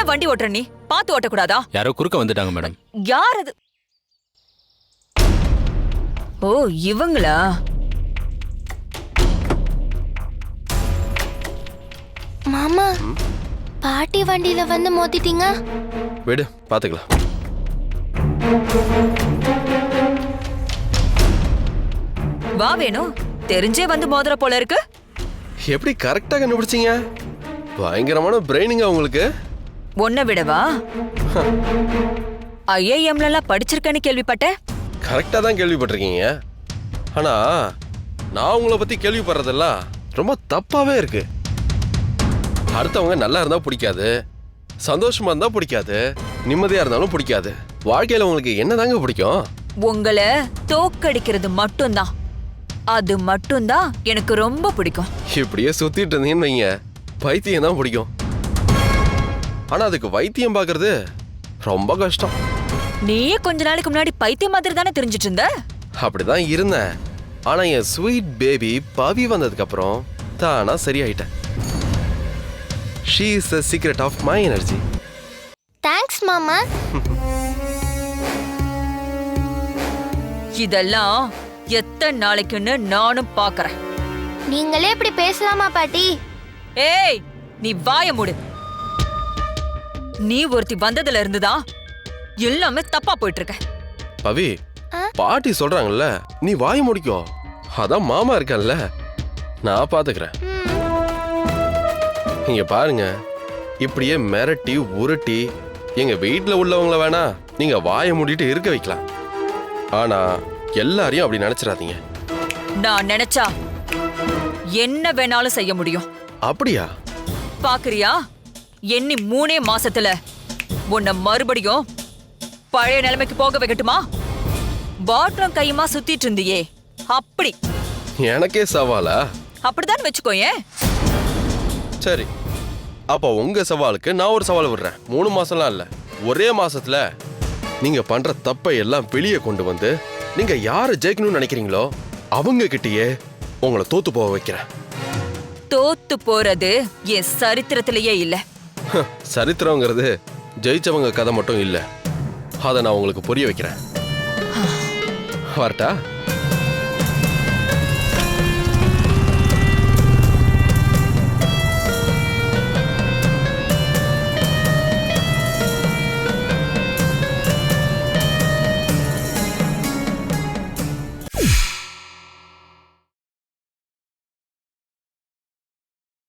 வண்டி ஓட்டுற நீ பாத்து ஓட்டக்கூடாதா? யாரோ குறுக்க வந்துட்டாங்க மேடம். யார் அது? ஓ இவங்களா? மாமா பாட்டி வண்டியில வந்து மோதிட்டீங்க. விடு பாத்துக்கலாம். வா வேணும், தெரிஞ்சே வந்து மோதிர போல இருக்கு. எப்படி கரெக்டா கண்டுபிடிச்சீங்க? பயங்கரமான பிரெயினிங்க உங்களுக்கு. ஒன்ன விடவா? ஐஏஎம்ல படிச்சிருக்கேன்னு கேள்விப்பட்டேன். கரெக்டா தான் கேள்விப்பட்டிருக்கீங்க. ஆனா நான் உங்களை பத்தி கேள்விப்படுறதெல்லாம் ரொம்ப தப்பாவே இருக்கு. அடுத்தவங்க நல்லா இருந்தா பிடிக்காது, சந்தோஷமா இருந்தா பிடிக்காது, நிம்மதியா இருந்தாலும் பிடிக்காது. வாழ்க்கையில உங்களுக்கு என்னதாங்க பிடிக்கும்? உங்களை தோக்கடிக்கிறது மட்டும்தான். அது மட்டும்தான் எனக்கு ரொம்ப பிடிக்கும். இப்படியே சுத்திட்டு இருந்தீங்கன்னு வைங்க, பைத்தியம் தான் பிடிக்கும். ஆனா அதுக்கு வைத்தியம் பாக்குறது ரொம்ப கஷ்டம். நீயே கொஞ்ச நாளைக்கு முன்னாடி பைத்தியம் மாதிரி தானே தெரிஞ்சிட்டு இருந்த. அப்படிதான் இருந்தேன். ஆனா என் ஸ்வீட் பேபி பவி வந்ததுக்கு அப்புறம் தானா சரியாயிட்டேன். She is the secret of my energy. Thanks மாமா. இதெல்லாம் எத்தனை நாளைக்குன்னு நானும் பாக்குறேன். நீங்களே இப்படி பேசலாமா பாட்டி? ஏய் நீ வாய மூடு. நீ ஒருத்தி வந்ததுல இருந்துதான் எல்லாமே தப்பா போயிட்டு இருக்க. பவி, பாட்டி சொல்றாங்கல்ல, நீ வாய முடிக்கோ. அதான் மாமா இருக்கான்ல, நான் பாத்துக்கிறேன். இங்க பாருங்க, இப்படியே மிரட்டி உருட்டி எங்க வீட்டுல உள்ளவங்கள வேணா நீங்க வாய மூடிட்டு இருக்க வைக்கலாம். ஆனா எல்லாரையும் அப்படி நினைச்சிடாதீங்க. நான் நினைச்சா என்ன வேணாலும் செய்ய முடியும். அப்படியா? பாக்குறியா? எண்ணி 3 மாசத்துல உன்னை மறுபடியும் பழைய நிலைமைக்கு போக வைக்கட்டுமா? பாட்டம் கையுமா சுத்திட்டு இருந்தியே, அப்படி எனக்கே சவாலா? அப்படிதான் வச்சுக்கோயேன். சரி, அப்ப உங்க சவாலுக்கு நான் ஒரு சவால் விடுறேன். 3 மாசம்லாம் இல்ல, ஒரே மாசத்துல நீங்க பண்ற தப்பை எல்லாம் வெளியே கொண்டு வந்து நீங்க யாரை ஜெயிக்கணும்னு நினைக்கிறீங்களோ அவங்க கிட்டயே உங்களை தோத்து போக வைக்கிறேன். தோத்து போறது என் சரித்திரத்திலேயே இல்ல. சரித்திரங்கிறது ஜெயிச்சவங்க கதை மட்டும் இல்ல, அதை நான் உங்களுக்கு புரிய வைக்கிறேன். வரட்டா?